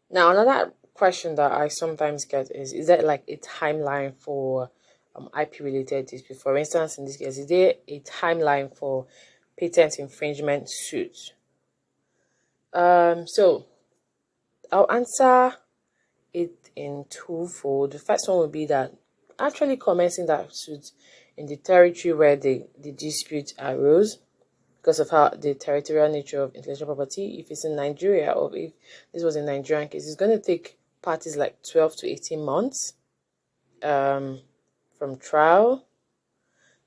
Now, another question that I sometimes get is there like a timeline for IP related dispute? For instance, in this case, is there a timeline for patent infringement suit? So I'll answer it in twofold. The first one would be that actually commencing that suit in the territory where the dispute arose, because of how the territorial nature of intellectual property. If it's in Nigeria, or if this was a Nigerian case, it's going to take parties like 12 to 18 months from trial.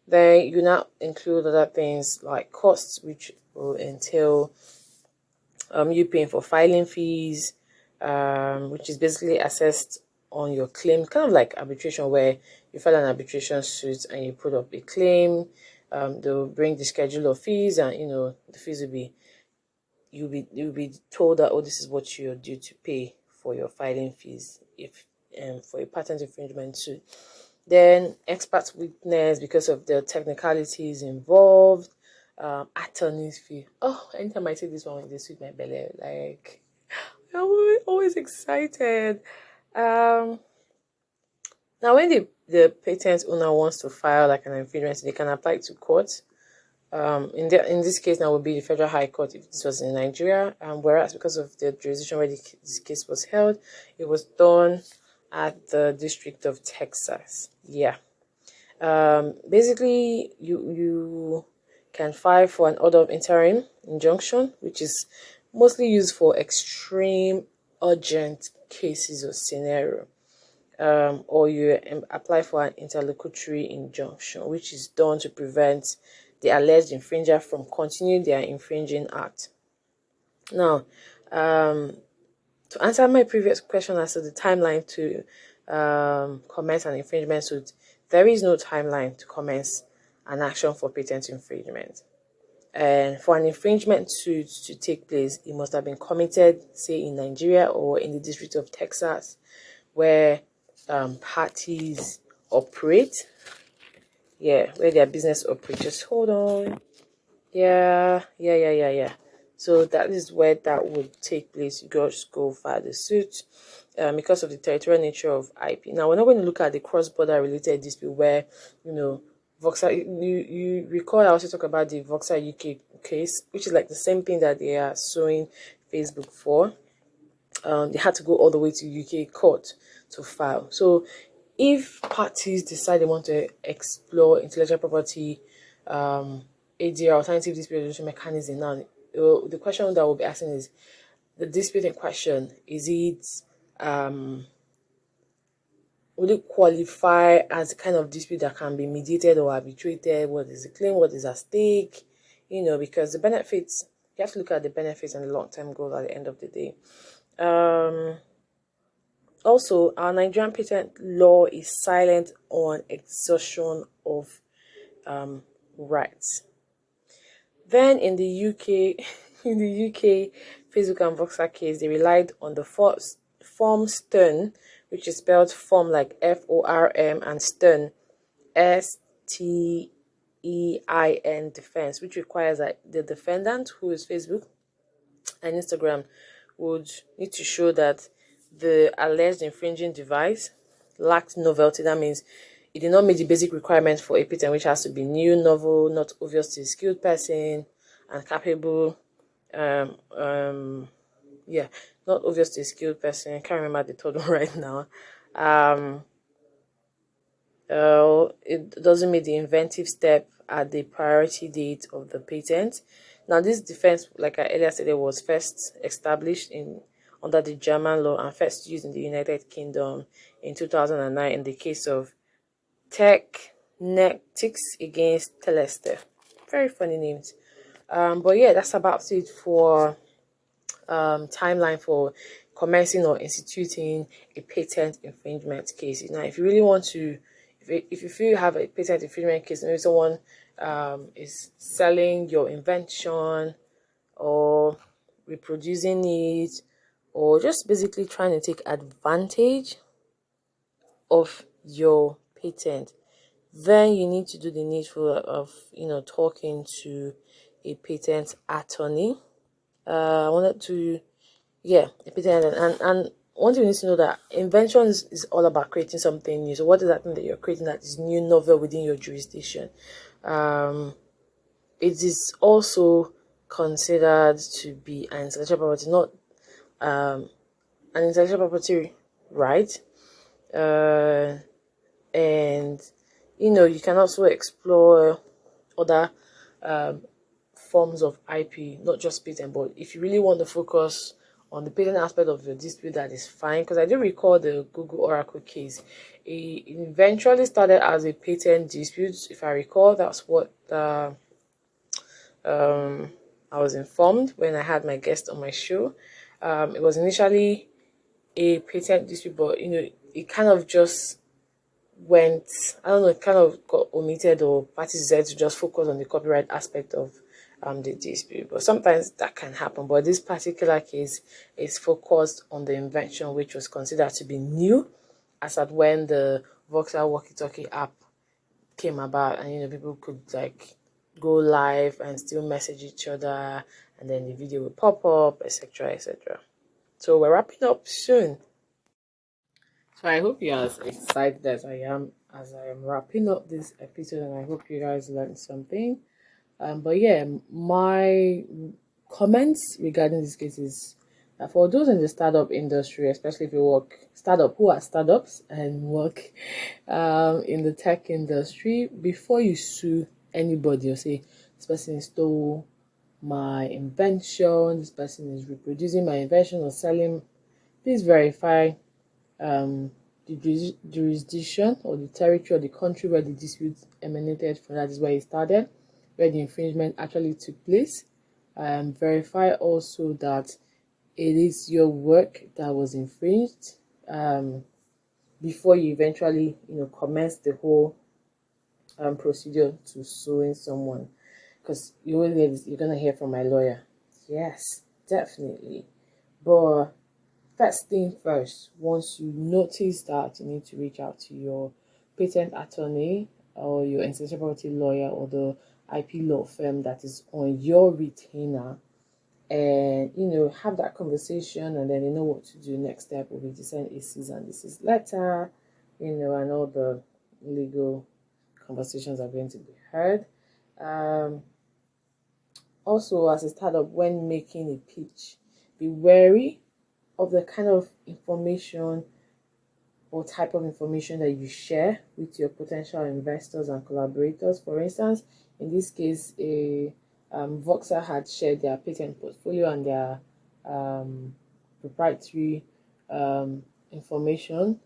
Then you now include other things like costs, which will entail you paying for filing fees, which is basically assessed on your claim, kind of like arbitration, where you file an arbitration suit and you put up a claim. They'll bring the schedule of fees, and the fees will be you'll be told that, oh, this is what you're due to pay for your filing fees if for a patent infringement suit. Then expert witness, because of the technicalities involved. Attorney's fee. Oh, anytime I say this one, they sweet my belly. Like, I'm always excited. Now, when the patent owner wants to file like an infringement, they can apply to court. In this case, now would be the Federal High Court if this was in Nigeria. Whereas because of the jurisdiction where this case was held, it was done at the District of Texas. Yeah. Basically, you can file for an order of interim injunction, which is mostly used for extreme urgent cases or scenario. Or you apply for an interlocutory injunction, which is done to prevent the alleged infringer from continuing their infringing act. Now, to answer my previous question as to the timeline to commence an infringement suit, there is no timeline to commence an action for patent infringement. And for an infringement suit to take place, it must have been committed, say, in Nigeria or in the District of Texas, where parties operate. Yeah, where their business operates. Just hold on. Yeah. So that is where that would take place. You just go file the suit because of the territorial nature of IP. Now, we're not going to look at the cross-border related dispute where, Voxer, you recall I also talk about the Voxer UK case, which is like the same thing that they are suing Facebook for. They had to go all the way to UK court to file. So if parties decide they want to explore intellectual property, ADR, alternative dispute resolution mechanism, now the question that we'll be asking is, the dispute in question, is it will it qualify as a kind of dispute that can be mediated or arbitrated? What is the claim? What is at stake? Because the benefits, you have to look at the benefits and the long-term goals at the end of the day. Also, our Nigerian patent law is silent on exhaustion of rights. Then in the UK, Facebook and Voxer case, they relied on the form STERN, which is spelled form like FORM, and STERN, STEIN defense, which requires that the defendant, who is Facebook and Instagram, would need to show that the alleged infringing device lacked novelty. That means it did not meet the basic requirements for a patent, which has to be new, novel, not obvious to a skilled person, and capable. Not obvious to a skilled person. I can't remember the third one right now. It doesn't meet the inventive step at the priority date of the patent. Now, this defense, like I earlier said, it was first established under the German law and first used in the United Kingdom in 2009 in the case of Technetics against Teleste. Very funny names. But yeah, that's about it for timeline for commencing or instituting a patent infringement case. Now, if you really want to, if you feel you have a patent infringement case, maybe someone is selling your invention or reproducing it, or just basically trying to take advantage of your patent, Then you need to do the needful of, talking to a patent attorney. I wanted to, yeah, a patent, and one thing you need to know that invention is all about creating something new. So what is that thing that you're creating that is new, novel within your jurisdiction? It is also considered to be an intellectual property, not an intellectual property right. Uh, and you can also explore other forms of IP, not just patent. But if you really want to focus on the patent aspect of your dispute, that is fine. Because I do recall the Google Oracle case. It eventually started as a patent dispute. If I recall, that's what I was informed when I had my guest on my show. It was initially a patent dispute, but it kind of just went, I don't know, it kind of got omitted, or parties decided to just focus on the copyright aspect of the dispute. But sometimes that can happen. But this particular case is focused on the invention, which was considered to be new, as at when the Voxer walkie-talkie app came about, and people could like go live and still message each other, and then the video will pop up, etc., etc. So we're wrapping up soon. So I hope you're as excited as I am wrapping up this episode, and I hope you guys learned something. But yeah, my comments regarding this case is that for those in the startup industry, especially if you who are startups and work in the tech industry, before you sue anybody or say this person stole my invention, this person is reproducing my invention or selling, please verify the jurisdiction or the territory or the country where the dispute emanated from. That is where it started, where the infringement actually took place. Verify also that it is your work that was infringed before you eventually commence the whole procedure to suing someone, because you're gonna hear from my lawyer. Yes, definitely. But first thing first, once you notice that, you need to reach out to your patent attorney or your intellectual property lawyer or the IP law firm that is on your retainer, and have that conversation, and then you know what to do. Next step will be to send a cease and desist letter, and all the legal conversations are going to be heard. Also, as a startup, when making a pitch, be wary of the kind of information or type of information that you share with your potential investors and collaborators. For instance, in this case, Voxer had shared their patent portfolio and their proprietary information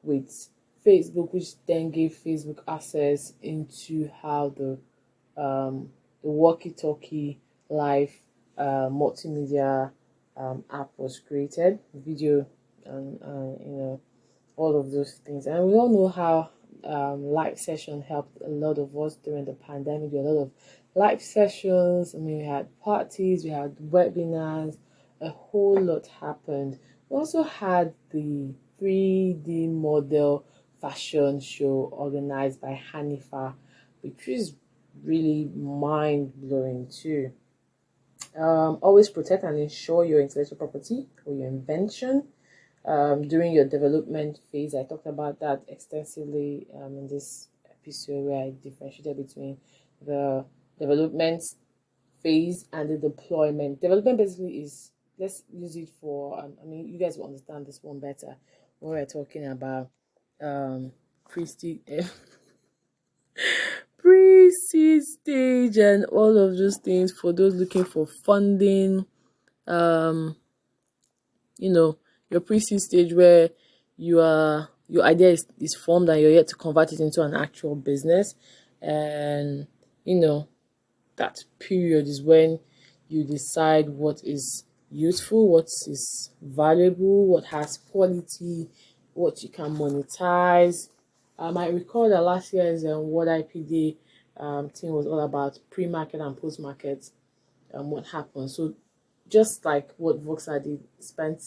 with Facebook, which then gave Facebook access into how the walkie-talkie live multimedia app was created, video, and all of those things. And we all know how live session helped a lot of us during the pandemic. There were a lot of live sessions. I mean, we had parties, we had webinars, a whole lot happened. We also had the 3D model fashion show organized by Hanifa, which is really mind-blowing too. Always protect and ensure your intellectual property or your invention during your development phase. I talked about that extensively in this episode, where I differentiated between the development phase and the deployment. Development basically is, let's use it for, you guys will understand this one better when we're talking about pre-seed stage and all of those things. For those looking for funding, your pre-seed stage, where your idea is formed and you're yet to convert it into an actual business. And that period is when you decide what is useful, what is valuable, what has quality, what you can monetize. I recall that last year's World IP Day thing was all about pre-market and post-market what happened. So just like what Voxer did, spent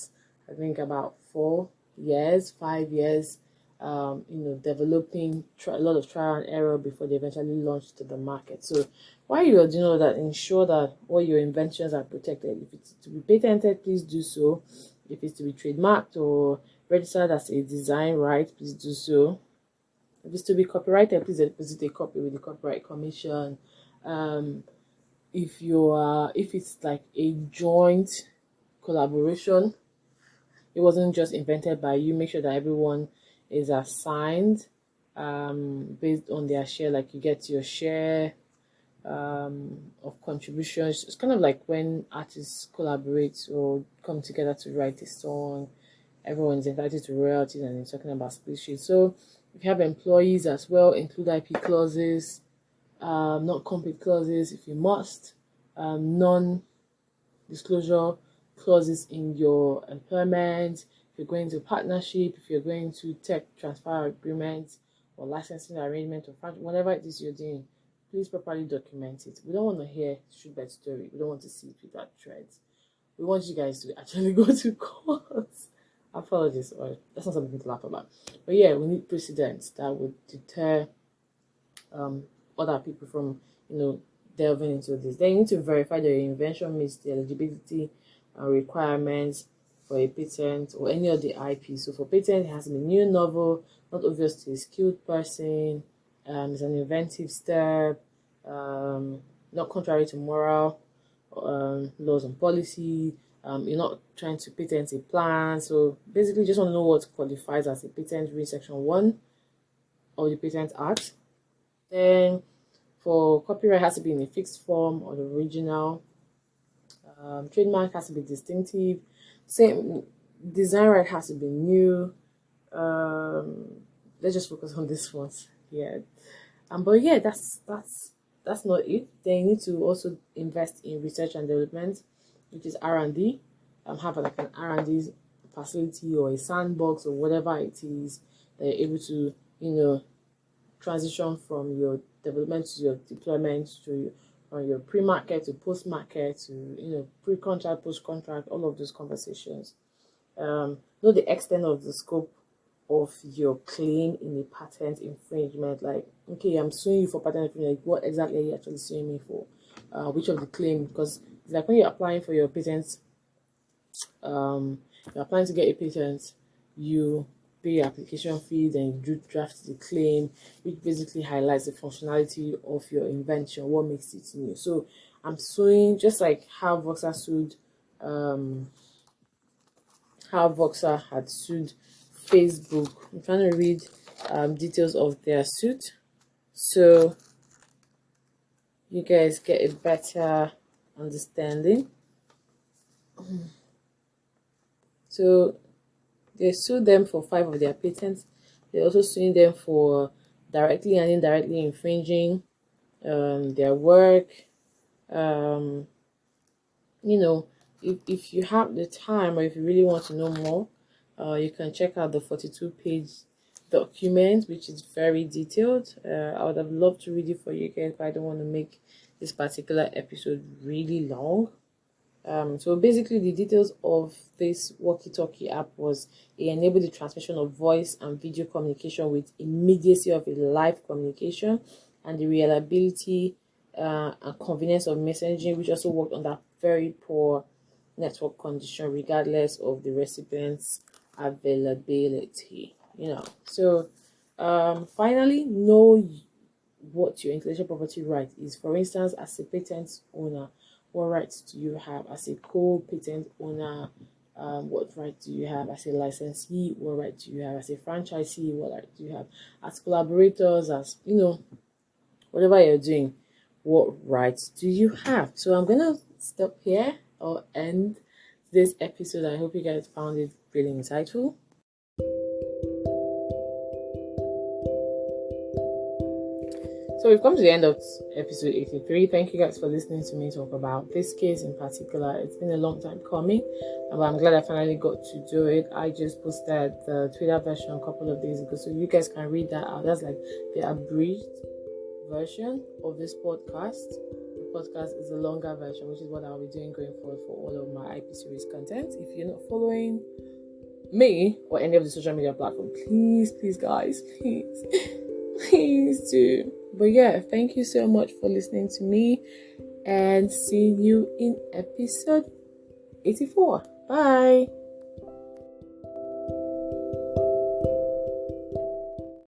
I think about 4 years, 5 years developing a lot of trial and error before they eventually launch to the market. So while you're doing all that, ensure that all your inventions are protected. If it's to be patented, please do so. If it's to be trademarked or registered as a design right, please do so. If it's to be copyrighted, please deposit a copy with the Copyright Commission. If it's like a joint collaboration, it wasn't just invented by you, make sure that everyone is assigned based on their share, like you get your share of contributions. It's kind of like when artists collaborate or come together to write a song, everyone's entitled to royalties, and it's talking about split share. So if you have employees as well, include IP clauses, not compete clauses if you must, non-disclosure clauses in your employment. If you're going to partnership, if you're going to tech transfer agreements or licensing arrangement or whatever it is you're doing, please properly document it. We don't want to hear shoot by story. We don't want to see it without threads. We want you guys to actually go to court. Apologies, or that's not something to laugh about. But yeah, we need precedents that would deter other people from delving into this. Then you need to verify that your invention meets the eligibility requirements for a patent or any of the IP. So for patent, it has to be new, novel, not obvious to a skilled person. It's an inventive step, not contrary to moral laws and policy. You're not trying to patent a plan. So basically, just want to know what qualifies as a patent within Section 1 of the Patent Act. Then for copyright, it has to be in a fixed form or the original. Trademark has to be distinctive. Same design right has to be new. Let's just focus on this one. Yeah. But yeah, that's not it. Then you need to also invest in research and development, which is R&D. Have like an R&D facility or a sandbox or whatever it is that you're able to, transition from your development to your deployment to your pre-market to post-market to pre-contract, post-contract, all of those conversations. Know the extent of the scope of your claim in a patent infringement. Like, okay, I'm suing you for patent infringement. Like, what exactly are you actually suing me for? Which of the claim? Because it's like when you're applying for your patent, you're applying to get a patent, you pay your application fee, then you draft the claim, which basically highlights the functionality of your invention, what makes it new. So I'm suing, just like how Voxer sued, how Voxer had sued Facebook. I'm trying to read details of their suit so you guys get a better understanding. So they sued them for 5 of their patents. They're also suing them for directly and indirectly infringing their work. If you have the time or if you really want to know more, you can check out the 42-page document, which is very detailed. I would have loved to read it for you guys, but I don't want to make this particular episode really long. So basically, the details of this walkie-talkie app was it enabled the transmission of voice and video communication with immediacy of a live communication and the reliability and convenience of messaging, which also worked under very poor network condition, regardless of the recipient's availability. So finally, know what your intellectual property right is. For instance, as a patent owner, what rights do you have? As a co-patent owner, what right do you have? As a licensee, what right do you have? As a franchisee, what right do you have? As collaborators, as whatever you're doing, what rights do you have? So I'm gonna stop here or end this episode. I hope you guys found it really insightful. So we've come to the end of episode 83. Thank you guys for listening to me talk about this case in particular. It's been a long time coming, but I'm glad I finally got to do it. I just posted the Twitter version a couple of days ago, so you guys can read that out. That's like the abridged version of this podcast. The podcast is a longer version, which is what I'll be doing going forward for all of my IP series content. If you're not following, me or any of the social media platform. Please, please, guys, please, please do. But yeah, thank you so much for listening to me, and see you in episode 84. Bye.